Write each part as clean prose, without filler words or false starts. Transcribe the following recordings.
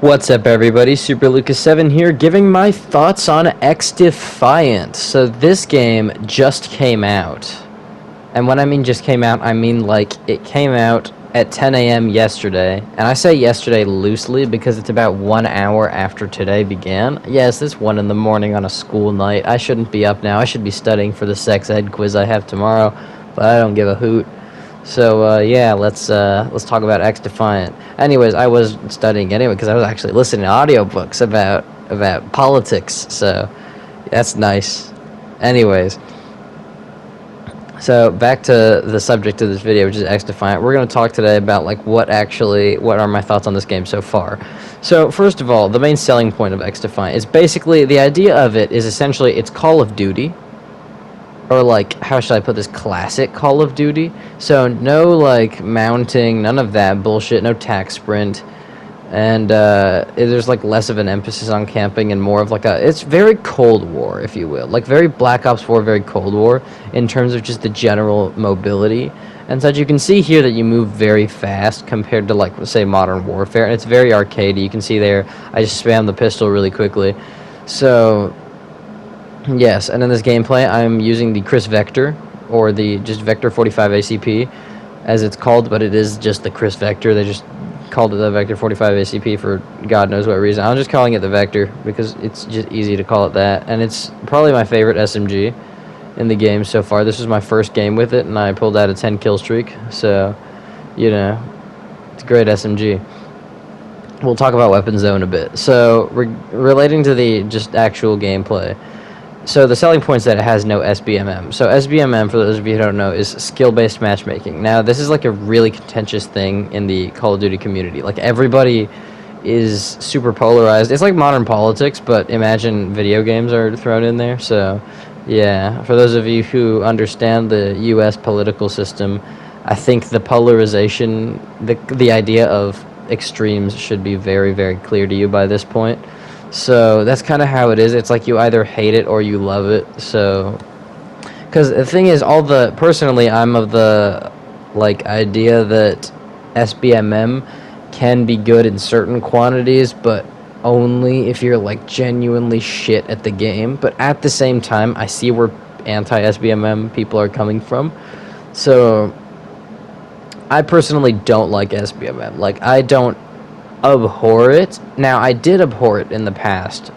What's up, everybody? Super Lucas7 here, giving my thoughts on XDefiant. So this game just came out. And when I mean just came out, I mean like it came out at 10 a.m. yesterday. And I say yesterday loosely because it's about 1 hour after today began. Yes, it's 1 in the morning on a school night. I shouldn't be up now. I should be studying for the sex ed quiz I have tomorrow, but I don't give a hoot. So yeah, let's talk about XDefiant. Anyways, I was studying anyway because I was actually listening to audiobooks about politics. So that's nice. Anyways, so back to the subject of this video, which is XDefiant. We're going to talk today about like what are my thoughts on this game so far. So first of all, the main selling point of XDefiant is basically the idea of it is essentially it's Call of Duty. Or like, how should I put this, classic Call of Duty. So no like mounting, none of that bullshit, no tac sprint, and there's like less of an emphasis on camping and more of like it's very Cold War, if you will, like very Black Ops 4, very Cold War in terms of just the general mobility. And such, you can see here that you move very fast compared to like, say, Modern Warfare, and it's very arcadey. You can see there, I just spam the pistol really quickly. So yes, and in this gameplay, I'm using the Chris Vector, or the just Vector 45 ACP, as it's called, but it is just the Chris Vector. They just called it the Vector 45 ACP for God knows what reason. I'm just calling it the Vector because it's just easy to call it that, and it's probably my favorite SMG in the game so far. This was my first game with it, and I pulled out a 10 kill streak, so, you know, it's a great SMG. We'll talk about Weapon Zone a bit. So, relating to the just actual gameplay, so the selling point is that it has no SBMM. So SBMM, for those of you who don't know, is skill-based matchmaking. Now, this is like a really contentious thing in the Call of Duty community. Like, everybody is super polarized. It's like modern politics, but imagine video games are thrown in there. So, yeah, for those of you who understand the U.S. political system, I think the polarization, the idea of extremes should be very, very clear to you by this point. So that's kind of how it is. It's like you either hate it or you love it. So, because the thing is, personally, I'm of the like idea that SBMM can be good in certain quantities, but only if you're like genuinely shit at the game. But at the same time, I see where anti-SBMM people are coming from. So I personally don't like SBMM. Like, I don't abhor it. Now, I did abhor it in the past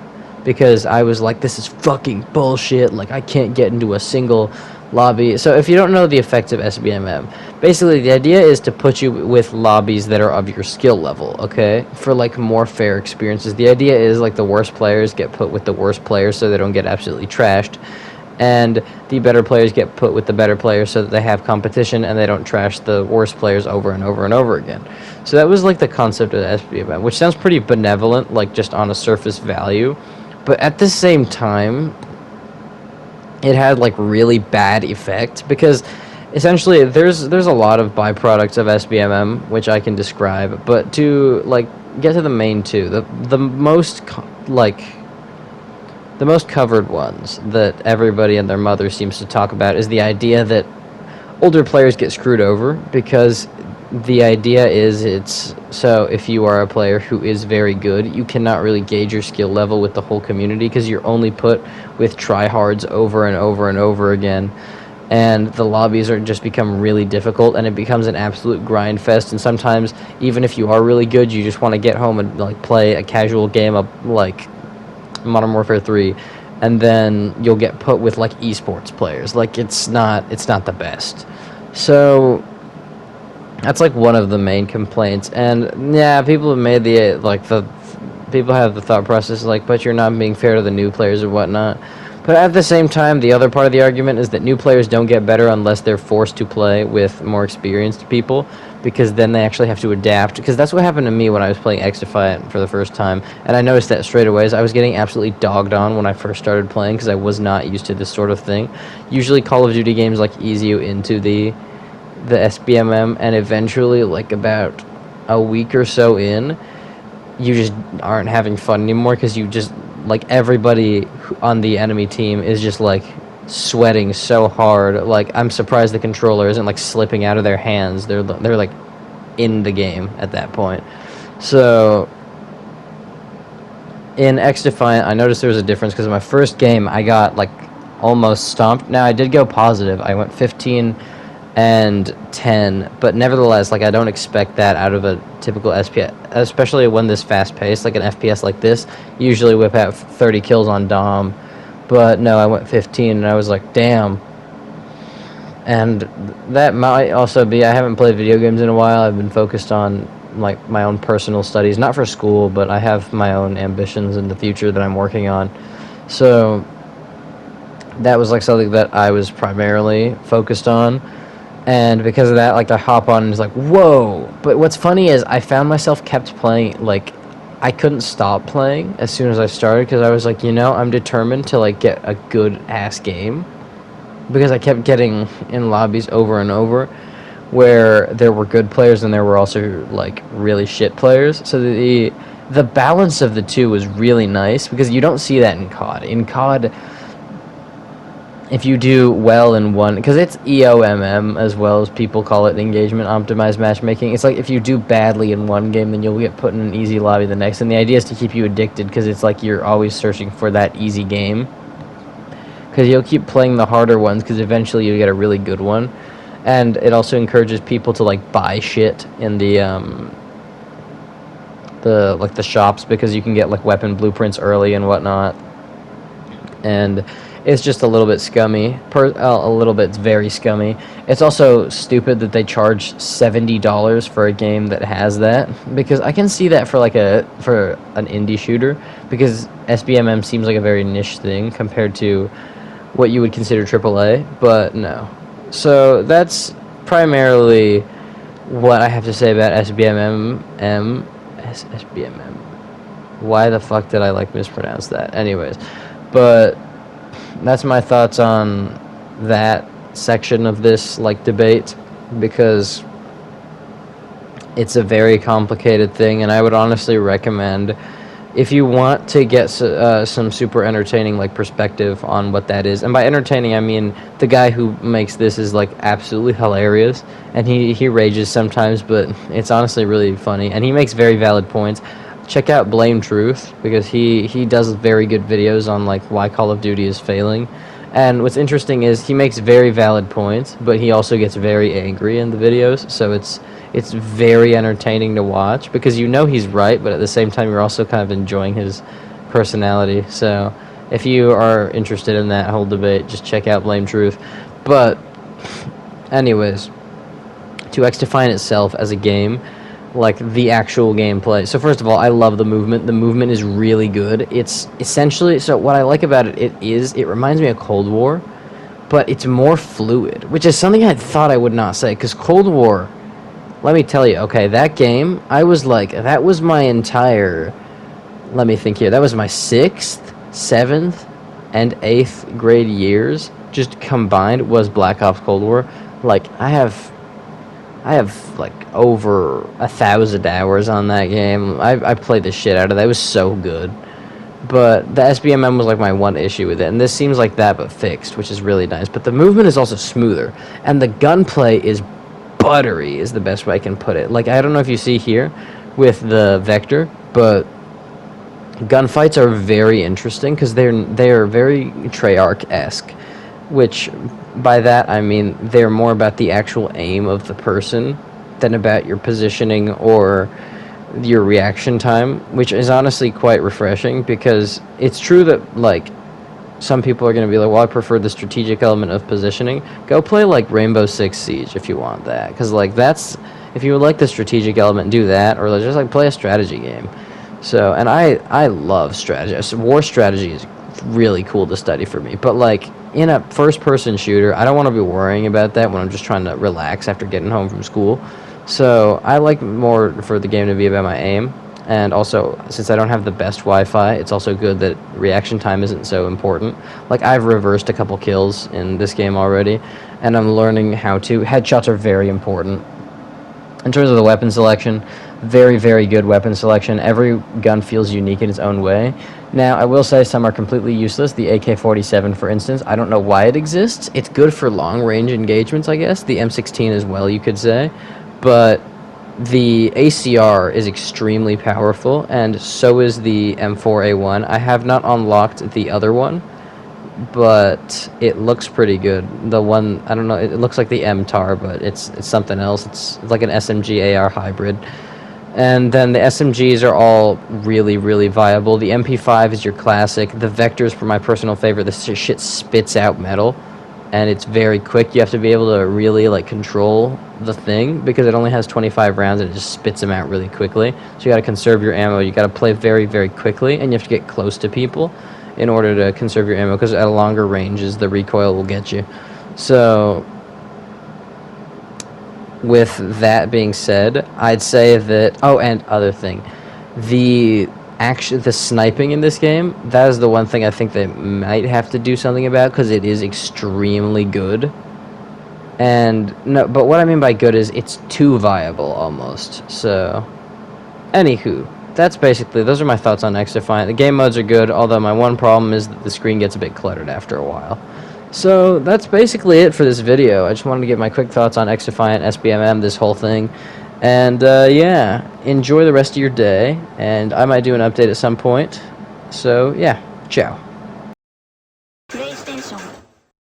because I was like, this is fucking bullshit. Like, I can't get into a single lobby. So if you don't know the effects of SBMM, basically the idea is to put you with lobbies that are of your skill level, okay? For like more fair experiences. The idea is like the worst players get put with the worst players so they don't get absolutely trashed, and the better players get put with the better players so that they have competition and they don't trash the worst players over and over and over again. So that was like the concept of the SBMM, which sounds pretty benevolent, like just on a surface value, but at the same time, it had like really bad effect because essentially there's a lot of byproducts of SBMM which I can describe, but to like get to the main two, the most covered ones that everybody and their mother seems to talk about is the idea that older players get screwed over because the idea is so if you are a player who is very good, you cannot really gauge your skill level with the whole community because you're only put with tryhards over and over and over again, and the lobbies are just become really difficult and it becomes an absolute grind fest. And sometimes even if you are really good, you just want to get home and like play a casual game of like Modern Warfare 3, and then you'll get put with like esports players. Like, it's not the best. So that's like one of the main complaints. And yeah, people have made people have the thought process like, but you're not being fair to the new players or whatnot. But at the same time, the other part of the argument is that new players don't get better unless they're forced to play with more experienced people, because then they actually have to adapt. Because that's what happened to me when I was playing XDefiant for the first time, and I noticed that straight away. I was getting absolutely dogged on when I first started playing because I was not used to this sort of thing. Usually Call of Duty games like ease you into the SBMM, and eventually, like about a week or so in, you just aren't having fun anymore because you just, like, everybody on the enemy team is just like sweating so hard. Like, I'm surprised the controller isn't like slipping out of their hands. They're like in the game at that point. So in XDefiant, I noticed there was a difference because in my first game, I got like almost stomped. Now I did go positive. I went 15 and 10, but nevertheless, like I don't expect that out of a typical SPS, especially when this fast paced, like an FPS like this. Usually whip out 30 kills on Dom, but no, I went 15, and I was like, damn. And that might also be, I haven't played video games in a while. I've been focused on like my own personal studies, not for school, but I have my own ambitions in the future that I'm working on. So that was like something that I was primarily focused on. And because of that, like I hop on and it's like, whoa. But what's funny is I found myself kept playing, like I couldn't stop playing as soon as I started, because I was like, you know, I'm determined to like get a good ass game, because I kept getting in lobbies over and over where there were good players and there were also like really shit players. So the balance of the two was really nice, because you don't see that in COD. In COD, if you do well in one, because it's EOMM as well as people call it, engagement optimized matchmaking. It's like if you do badly in one game, then you'll get put in an easy lobby the next. And the idea is to keep you addicted, because it's like you're always searching for that easy game. Because you'll keep playing the harder ones, because eventually you'll get a really good one. And it also encourages people to like buy shit in the shops, because you can get like weapon blueprints early and whatnot. And it's just a little bit scummy. A little bit very scummy. It's also stupid that they charge $70 for a game that has that, because I can see that for an indie shooter, because SBMM seems like a very niche thing compared to what you would consider AAA, but no. So that's primarily what I have to say about SBMM. SBMM. Why the fuck did I like mispronounce that? Anyways, but that's my thoughts on that section of this like debate, because it's a very complicated thing, and I would honestly recommend, if you want to get some super entertaining like perspective on what that is, and by entertaining I mean the guy who makes this is like absolutely hilarious, and he rages sometimes, but it's honestly really funny, and he makes very valid points. Check out Blame Truth, because he does very good videos on like why Call of Duty is failing. And what's interesting is he makes very valid points, but he also gets very angry in the videos, so it's very entertaining to watch, because you know he's right, but at the same time you're also kind of enjoying his personality. So if you are interested in that whole debate, just check out Blame Truth. But anyways, to XDefiant itself as a game, like the actual gameplay. So first of all, I love the movement. The movement is really good. It's essentially, so what I like about it, it reminds me of Cold War, but it's more fluid, which is something I thought I would not say, because Cold War, let me tell you, okay, that game, I was like, that was my entire, let me think here, that was my 6th, 7th, and 8th grade years, just combined, was Black Ops Cold War. Like, I have like over 1,000 hours on that game. I played the shit out of that. It was so good. But the SBMM was like my one issue with it, and this seems like that but fixed, which is really nice. But the movement is also smoother, and the gunplay is buttery, is the best way I can put it. Like, I don't know if you see here with the Vector, but gunfights are very interesting, because they are very Treyarch-esque, which by that I mean they're more about the actual aim of the person than about your positioning or your reaction time, which is honestly quite refreshing, because it's true that like some people are going to be like, well, I prefer the strategic element of positioning. Go play like Rainbow Six Siege if you want that, because like that's, if you would like the strategic element, do that, or just like play a strategy game. So, and I love strategy. War strategy is really cool to study for me, but like in a first-person shooter, I don't want to be worrying about that when I'm just trying to relax after getting home from school. So I like more for the game to be about my aim, and also since I don't have the best Wi-Fi, it's also good that reaction time isn't so important. Like, I've reversed a couple kills in this game already, and I'm learning how to. Headshots are very important. In terms of the weapon selection, very, very good weapon selection. Every gun feels unique in its own way. Now, I will say some are completely useless. The AK-47, for instance, I don't know why it exists. It's good for long-range engagements, I guess. The M16 as well, you could say. But The ACR is extremely powerful, and so is the M4A1. I have not unlocked the other one, but it looks pretty good. The one, I don't know, it looks like the MTAR, but it's something else. It's like an SMG AR hybrid. And then the SMGs are all really, really viable. The MP5 is your classic. The Vector's for my personal favorite. This shit spits out metal, and it's very quick. You have to be able to really like control the thing because it only has 25 rounds and it just spits them out really quickly. So you got to conserve your ammo. You got to play very, very quickly, and you have to get close to people in order to conserve your ammo because at a longer ranges the recoil will get you. So with that being said, I'd say that, oh, and other thing, the sniping in this game, that is the one thing I think they might have to do something about because it is extremely good. And no, but what I mean by good is it's too viable almost. So anywho, that's basically, those are my thoughts on XDefiant. The game modes are good, although my one problem is that the screen gets a bit cluttered after a while. So that's basically it for this video. I just wanted to get my quick thoughts on XDefiant, SBMM, this whole thing. And yeah, enjoy the rest of your day, and I might do an update at some point. So yeah, ciao.